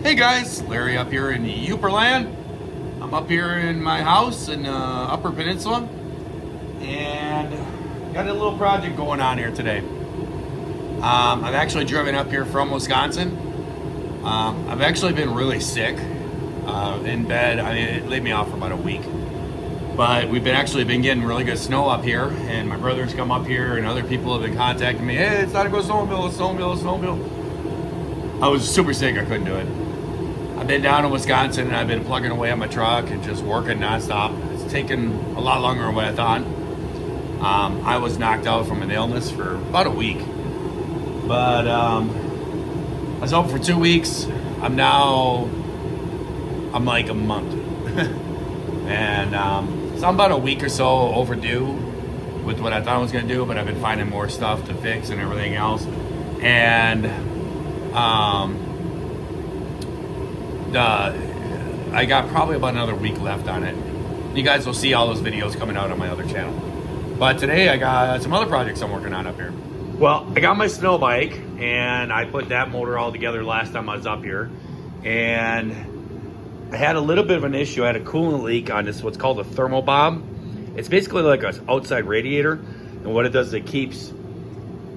Hey guys, Larry up here in Uperland. I'm up here in my house in Upper Peninsula and got a little project going on here today. I've actually driven up here from Wisconsin. I've actually been really sick in bed. I mean, it laid me off for about a week. But we've been getting really good snow up here, and my brother's come up here, and other people have been contacting me. Hey, it's time to go snowmobile, snowmobile. I was super sick. I couldn't do it. I've been down in Wisconsin, and I've been plugging away on my truck and just working nonstop. It's taken a lot longer than what I thought. I was knocked out from an illness for about a week, but I was home for 2 weeks. I'm like a month, and so I'm about a week or so overdue with what I thought I was going to do, but I've been finding more stuff to fix and everything else. And I got probably about another week left on it. You guys will see all those videos coming out on my other channel. But today I got some other projects I'm working on up here. Well, I got my snow bike, and I put that motor all together last time I was up here. And I had a little bit of an issue. I had a coolant leak on this, what's called a thermobob. It's basically like an outside radiator. And what it does, it keeps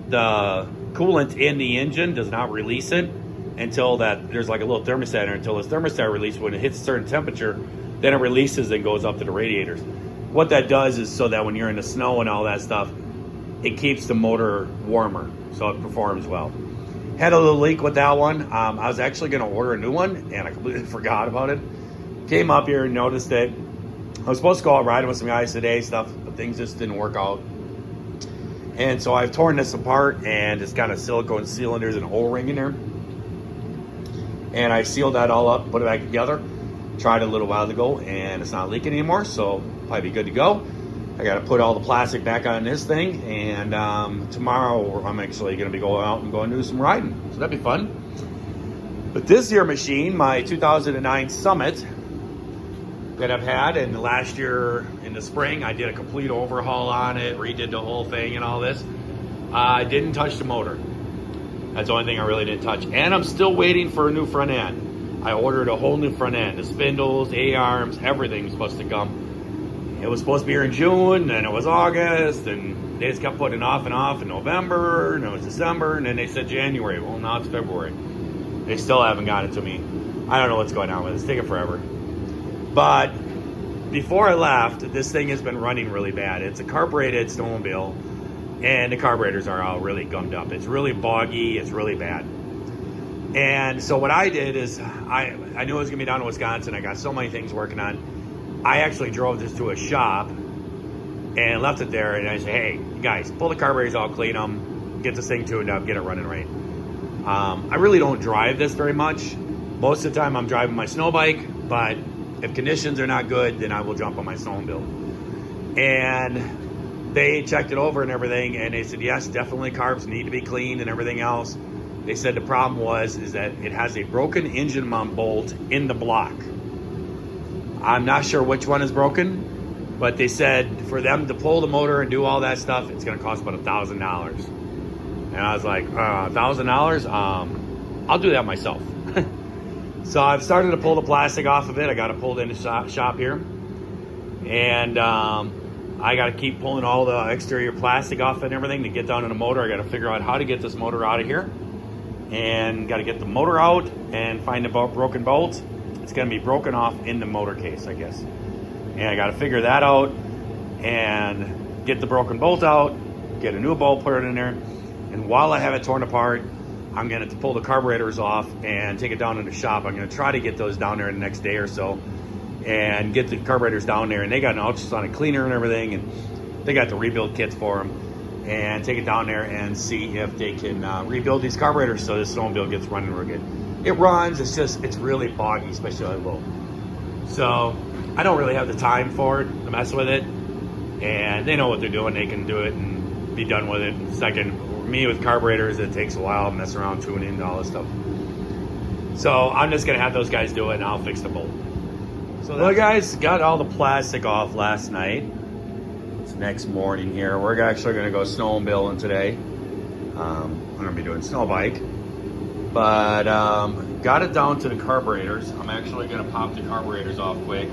the coolant in the engine, does not release it until there's like a little thermostat in there, until this thermostat releases. When it hits a certain temperature, then it releases and goes up to the radiators. What that does is so that when you're in the snow and all that stuff, it keeps the motor warmer, so it performs well. Had a little leak with that one. I was actually going to order a new one, and I completely forgot about it. Came up here and noticed it. I was supposed to go out riding with some guys today, but things just didn't work out. And so I've torn this apart, and it's got a silicone cylinders and a hole ring in there. And I sealed that all up, put it back together. Tried it a little while ago, and it's not leaking anymore, so probably be good to go. I got to put all the plastic back on this thing, and tomorrow I'm actually going to be going out and going to do some riding, so that'd be fun. But this year machine, my 2009 Summit that I've had, and last year in the spring I did a complete overhaul on it, redid the whole thing and all this. I didn't touch the motor. That's the only thing I really didn't touch, and I'm still waiting for a new front end. I ordered a whole new front end, the spindles, A-arms, everything's supposed to come. It was supposed to be here in June, and it was August, and they just kept putting it off in November, and it was December, and then they said January. Well, now it's February. They still haven't got it to me. I don't know what's going on with it. It's taking forever. But before I left, this thing has been running really bad. It's a carbureted snowmobile, and the carburetors are all really gummed up. It's really boggy. It's really bad. And so what I did is I knew I was going to be down in Wisconsin. I got so many things working on. I actually drove this to a shop and left it there, and I said, hey, guys, pull the carburetors out, clean them, get this thing tuned up, get it running right. I really don't drive this very much. Most of the time I'm driving my snow bike, but if conditions are not good, then I will jump on my snowmobile. And they checked it over and everything, and they said, yes, definitely carbs need to be cleaned and everything else. They said the problem is that it has a broken engine mount bolt in the block. I'm not sure which one is broken, but they said for them to pull the motor and do all that stuff, it's going to cost about $1,000. And I was like, $1,000? I'll do that myself. So I've started to pull the plastic off of it. I got it pulled in the shop here. And I got to keep pulling all the exterior plastic off and everything to get down to the motor. I got to figure out how to get this motor out of here. And got to get the motor out and find the broken bolt. It's going to be broken off in the motor case, I guess. And I got to figure that out and get the broken bolt out, get a new bolt, put it in there. And while I have it torn apart, I'm going to pull the carburetors off and take it down in the shop. I'm going to try to get those down there in the next day or so and get the carburetors down there. And they got an ultrasonic cleaner and everything, and they got the rebuild kits for them. And take it down there and see if they can rebuild these carburetors so this snowmobile gets running real good. It runs, it's really boggy, especially on low. So I don't really have the time for it to mess with it. And they know what they're doing. They can do it and be done with it. Second, for me with carburetors, it takes a while to mess around, tuning in, all this stuff. So I'm just going to have those guys do it, and I'll fix the bolt. So well, guys, got all the plastic off last night. It's next morning here. We're actually going to go snowmobiling today. I'm going to be doing snow bike. But got it down to the carburetors. I'm actually gonna pop the carburetors off quick.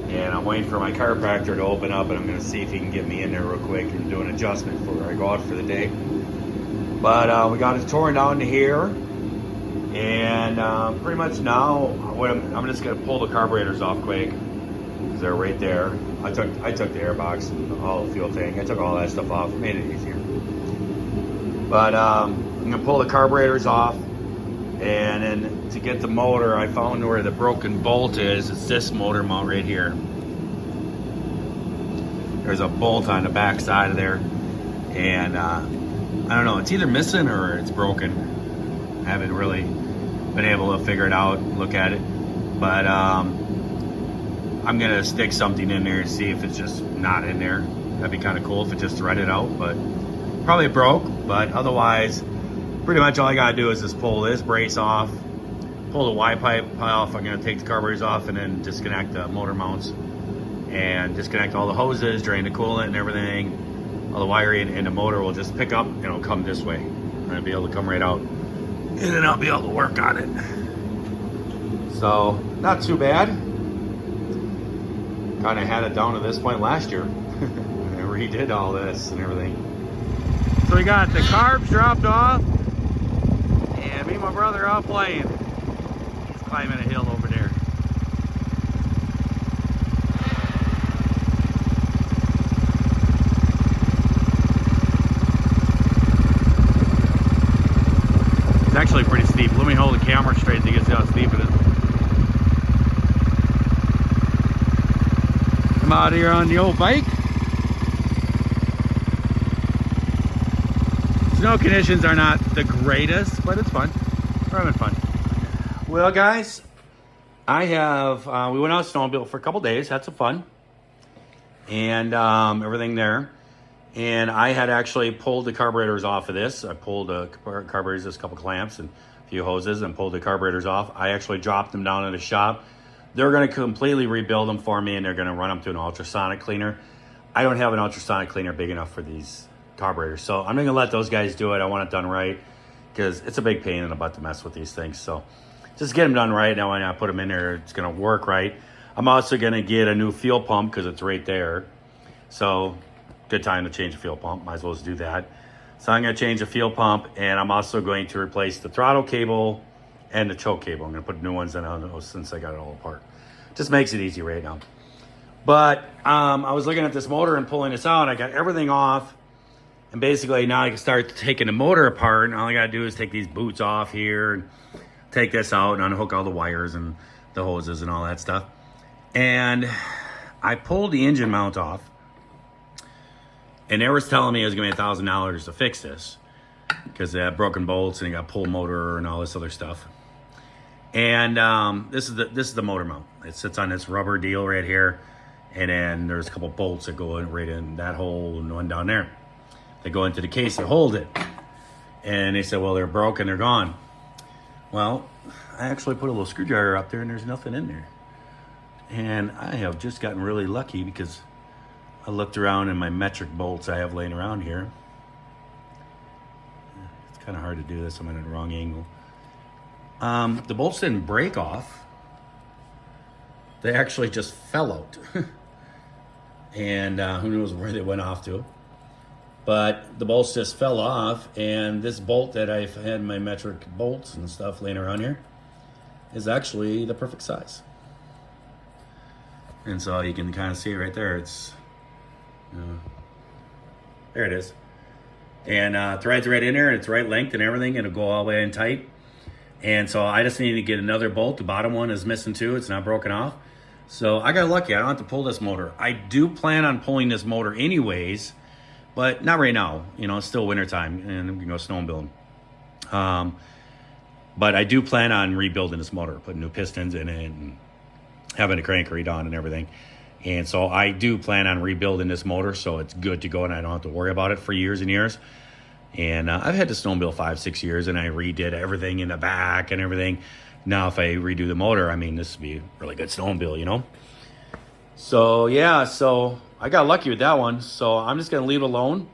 And I'm waiting for my chiropractor to open up, and I'm gonna see if he can get me in there real quick and do an adjustment before I go out for the day. But we got it torn down to here. And pretty much now, I'm just gonna pull the carburetors off quick, because they're right there. I took the airbox and all the fuel tank. I took all that stuff off, made it easier. But I'm gonna pull the carburetors off, and then to get the motor, I found where the broken bolt is. It's this motor mount right here. There's a bolt on the back side of there, and I don't know, it's either missing or it's broken. I haven't really been able to figure it out, look at it, but I'm gonna stick something in there and see if it's just not in there. That'd be kind of cool if it just threaded out, but probably broke. But otherwise, pretty much all I gotta do is just pull this brace off, pull the Y pipe off. I'm gonna take the carburetors off and then disconnect the motor mounts and disconnect all the hoses, drain the coolant and everything. All the wiring, and the motor will just pick up and it'll come this way. I'm gonna be able to come right out, and then I'll be able to work on it. So, not too bad. Kind of had it down to this point last year. I redid all this and everything. So we got the carbs dropped off, and me and my brother out playing. He's climbing a hill over there. It's actually pretty steep. Let me hold the camera straight so you can see how steep it is. I'm out here on the old bike. Snow conditions are not the greatest, but it's fun. We're having fun. Well, guys, I have, we went out snowmobile for a couple days, had some fun, and everything there. And I had actually pulled the carburetors off of this. I pulled the carburetors, just a couple clamps and a few hoses, and pulled the carburetors off. I actually dropped them down in the shop. They're going to completely rebuild them for me, and they're going to run them through an ultrasonic cleaner. I don't have an ultrasonic cleaner big enough for these carburetors, so I'm going to let those guys do it. I want it done right, because it's a big pain in the butt to mess with these things. So just get them done right. Now when I put them in there, it's going to work right. I'm also going to get a new fuel pump, because it's right there. So good time to change the fuel pump. Might as well just do that. So I'm going to change the fuel pump, and I'm also going to replace the throttle cable and the choke cable. I'm going to put new ones in on those since I got it all apart. Just makes it easy right now. But I was looking at this motor and pulling this out. I got everything off, and basically now I can start taking the motor apart, and all I got to do is take these boots off here and take this out and unhook all the wires and the hoses and all that stuff. And I pulled the engine mount off, and they was telling me it was going to be $1,000 to fix this, because they had broken bolts and you got pull motor and all this other stuff. And this is the motor mount. It sits on this rubber deal right here, and then there's a couple bolts that go in right in that hole and one down there. They go into the case that hold it. And they said, well, they're broken, they're gone. Well, I actually put a little screwdriver up there, and there's nothing in there. And I have just gotten really lucky, because I looked around in my metric bolts I have laying around here. It's kind of hard to do this. I'm in the wrong angle. The bolts didn't break off. They actually just fell out. And who knows where they went off to. But the bolts just fell off, and this bolt that I've had my metric bolts and stuff laying around here is actually the perfect size. And so you can kind of see it right there. It's, there it is. And thread's right in there, and it's right length and everything, and it'll go all the way in tight. And so I just need to get another bolt. The bottom one is missing too. It's not broken off. So I got lucky. I don't have to pull this motor. I do plan on pulling this motor anyways, but not right now. You know, it's still wintertime, and we can go snowmobiling. But I do plan on rebuilding this motor, putting new pistons in it and having the crank redone and everything. And so I do plan on rebuilding this motor, so it's good to go and I don't have to worry about it for years and years. And I've had the snowmobile 5-6 years, and I redid everything in the back and everything. Now if I redo the motor, I mean, this would be a really good snowmobile, you know? So yeah, so I got lucky with that one. So I'm just gonna leave it alone.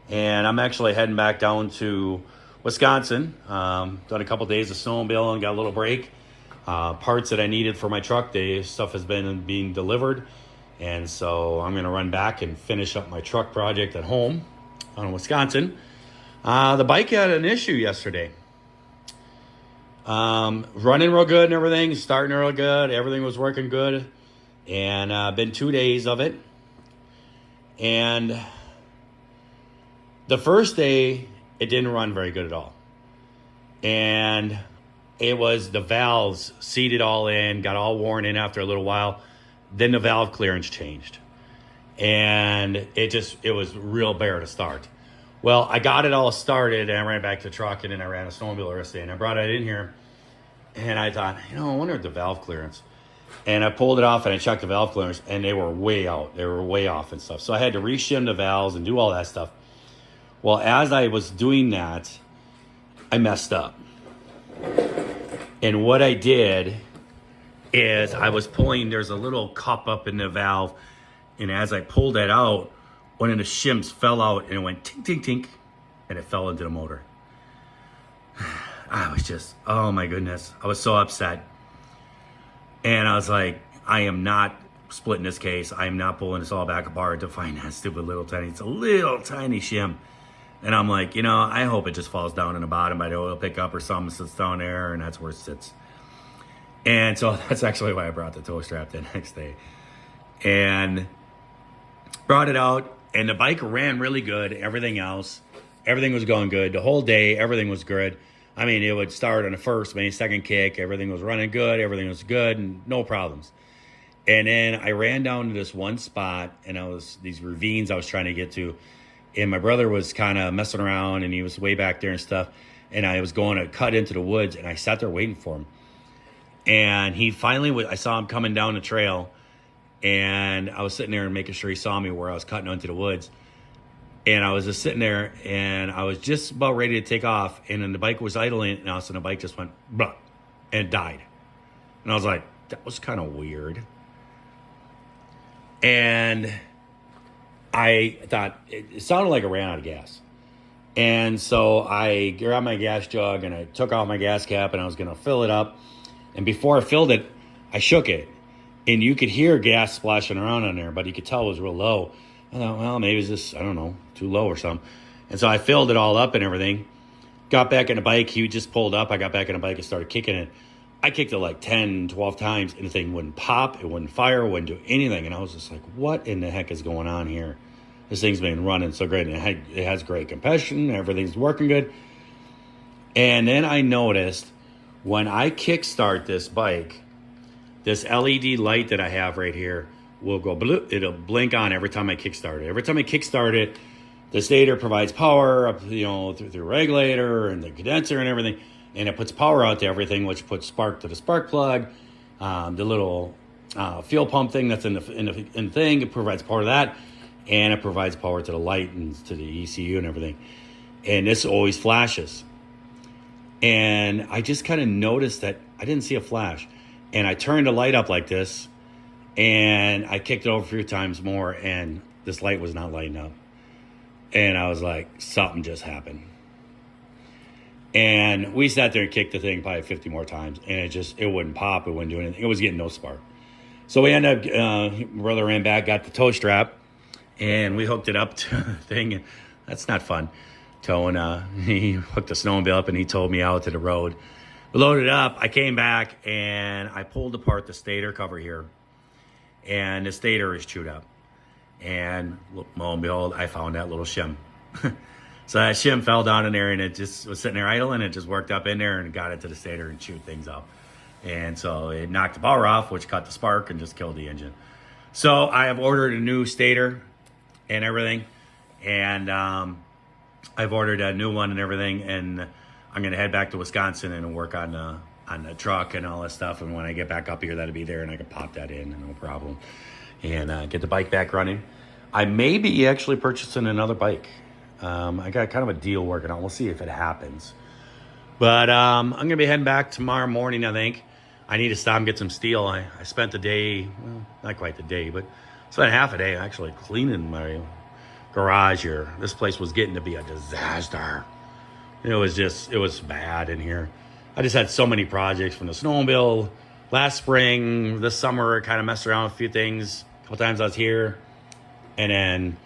And I'm actually heading back down to Wisconsin. Done a couple days of snowmobile and got a little break. Parts that I needed for my truck, the stuff has been being delivered. And so I'm going to run back and finish up my truck project at home in Wisconsin. The bike had an issue yesterday. Running real good and everything, starting real good. Everything was working good. And been 2 days of it. And the first day, it didn't run very good at all. And it was the valves seated all in, got all worn in after a little while. Then the valve clearance changed. And it was real bare to start. Well, I got it all started and I ran back to the truck and then I ran a snowmobile the rest of the day. And I brought it in here and I thought, I wonder if the valve clearance. And I pulled it off and I checked the valve clearance and they were way out. They were way off and stuff. So I had to reshim the valves and do all that stuff. Well, as I was doing that, I messed up. And what I did is I was pulling, there's a little cup up in the valve. And as I pulled that out, one of the shims fell out and it went tink, tink, tink. And it fell into the motor. I was just, oh my goodness. I was so upset. And I was like, I am not splitting this case. I am not pulling this all back apart to find that stupid it's a little tiny shim. And I'm like, I hope it just falls down in the bottom by the oil pickup or something, sits down there, and that's where it sits. And so that's actually why I brought the tow strap the next day. And brought it out, and the bike ran really good. Everything else, everything was going good. The whole day, everything was good. I mean, it would start on the first, maybe second kick. Everything was running good. Everything was good and no problems. And then I ran down to this one spot, and these ravines I was trying to get to. And my brother was kind of messing around, and he was way back there and stuff. And I was going to cut into the woods, and I sat there waiting for him. And he finally, I saw him coming down the trail, and I was sitting there and making sure he saw me where I was cutting into the woods. And I was just sitting there, and I was just about ready to take off, and then the bike was idling, and all of a sudden the bike just went, blah, and died. And I was like, that was kind of weird. And I thought, it sounded like it ran out of gas. And so I grabbed my gas jug, and I took off my gas cap, and I was going to fill it up. And before I filled it, I shook it. And you could hear gas splashing around on there, but you could tell it was real low. I thought, well, maybe it's just, I don't know, too low or something. And so I filled it all up and everything. Got back in the bike. He just pulled up. I got back in the bike and started kicking it. I kicked it like 10, 12 times, and the thing wouldn't pop. It wouldn't fire. Wouldn't do anything. And I was just like, what in the heck is going on here? This thing's been running so great. And it has great compression. Everything's working good. And then I noticed when I kickstart this bike, this LED light that I have right here will go blue. It'll blink on every time I kickstart it. Every time I kickstart it, the stator provides power up, through the regulator and the condenser and everything, and it puts power out to everything, which puts spark to the spark plug, the little fuel pump thing that's in the thing. It provides power to that, and it provides power to the light and to the ECU and everything. And this always flashes. And I just kind of noticed that I didn't see a flash, and I turned the light up like this. And I kicked it over a few times more, and this light was not lighting up. And I was like, something just happened. And we sat there and kicked the thing probably 50 more times, and it wouldn't pop. It wouldn't do anything. It was getting no spark. So we ended up, my brother ran back, got the tow strap, and we hooked it up to the thing. That's not fun. Towing, he hooked the snowmobile up, and he towed me out to the road. We loaded up. I came back, and I pulled apart the stator cover here. And the stator is chewed up. And lo and behold, I found that little shim. So that shim fell down in there, and it just was sitting there idle, and it just worked up in there and got into the stator and chewed things up. And so it knocked the power off, which cut the spark and just killed the engine. So I have ordered a new stator and everything. And I've ordered a new one and everything. And I'm going to head back to Wisconsin and work on the truck and all that stuff. And when I get back up here, that'll be there, and I can pop that in, no problem. And get the bike back running. I may be actually purchasing another bike. I got kind of a deal working on. We'll see if it happens. But I'm going to be heading back tomorrow morning, I think. I need to stop and get some steel. I spent the day, well, not quite the day, but spent half a day actually cleaning my garage here. This place was getting to be a disaster. It was bad in here. I just had so many projects from the snowmobile last spring, this summer. Kind of messed around with a few things. A couple times I was here, and then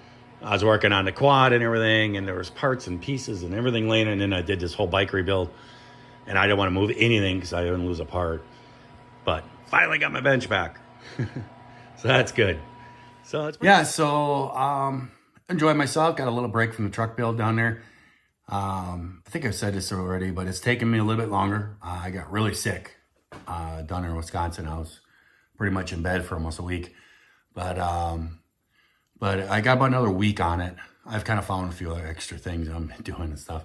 I was working on the quad and everything, and there was parts and pieces and everything laying. And then I did this whole bike rebuild, and I didn't want to move anything because I didn't lose a part. But finally got my bench back, so that's good. So it's enjoyed myself. Got a little break from the truck build down there. I think I've said this already, but it's taken me a little bit longer. I got really sick down there in Wisconsin. I was pretty much in bed for almost a week, but I got about another week on it. I've kind of found a few other extra things I'm doing and stuff,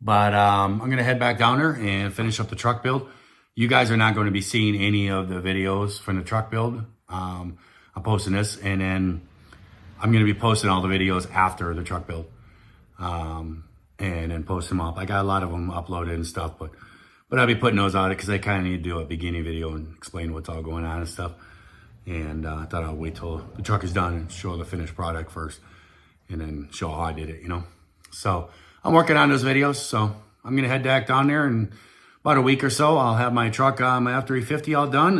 but I'm gonna head back down there and finish up the truck build. You guys are not going to be seeing any of the videos from the truck build. I'm posting this, and then I'm going to be posting all the videos after the truck build, and then post them up. I got a lot of them uploaded and stuff, but I'll be putting those out because I kind of need to do a beginning video and explain what's all going on and stuff. And I thought I'd wait till the truck is done and show the finished product first, and then show how I did it, you know. So I'm working on those videos. So I'm going to head back down there, and about a week or so, I'll have my truck, my F350 all done,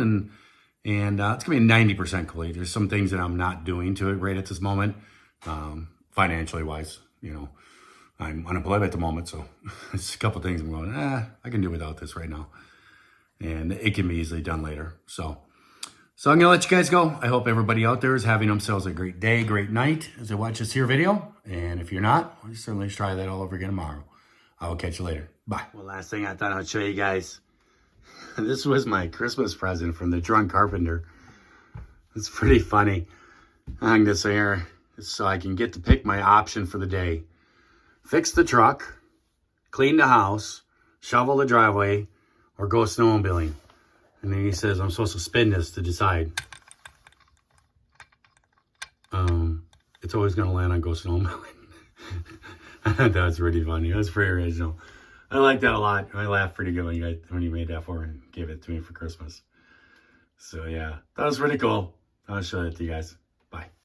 and it's going to be 90% complete. There's some things that I'm not doing to it right at this moment, financially wise. You know, I'm unemployed at the moment, so it's a couple things I'm going, I can do without this right now. And it can be easily done later. So I'm going to let you guys go. I hope everybody out there is having themselves a great day, great night as they watch this here video. And if you're not, well, certainly try that all over again tomorrow. I will catch you later. Bye. Well, last thing I thought I'd show you guys. This was my Christmas present from the Drunk Carpenter. It's pretty funny. I hung this here so I can get to pick my option for the day. Fix the truck, clean the house, shovel the driveway, or go snowmobiling. And then he says I'm supposed to spin this to decide. It's always going to land on go snowmobiling. That's really funny. That's pretty original. I like that a lot. I laughed pretty good when you made that for me and gave it to me for Christmas. So yeah, that was pretty cool. I'll show it to you guys. Bye.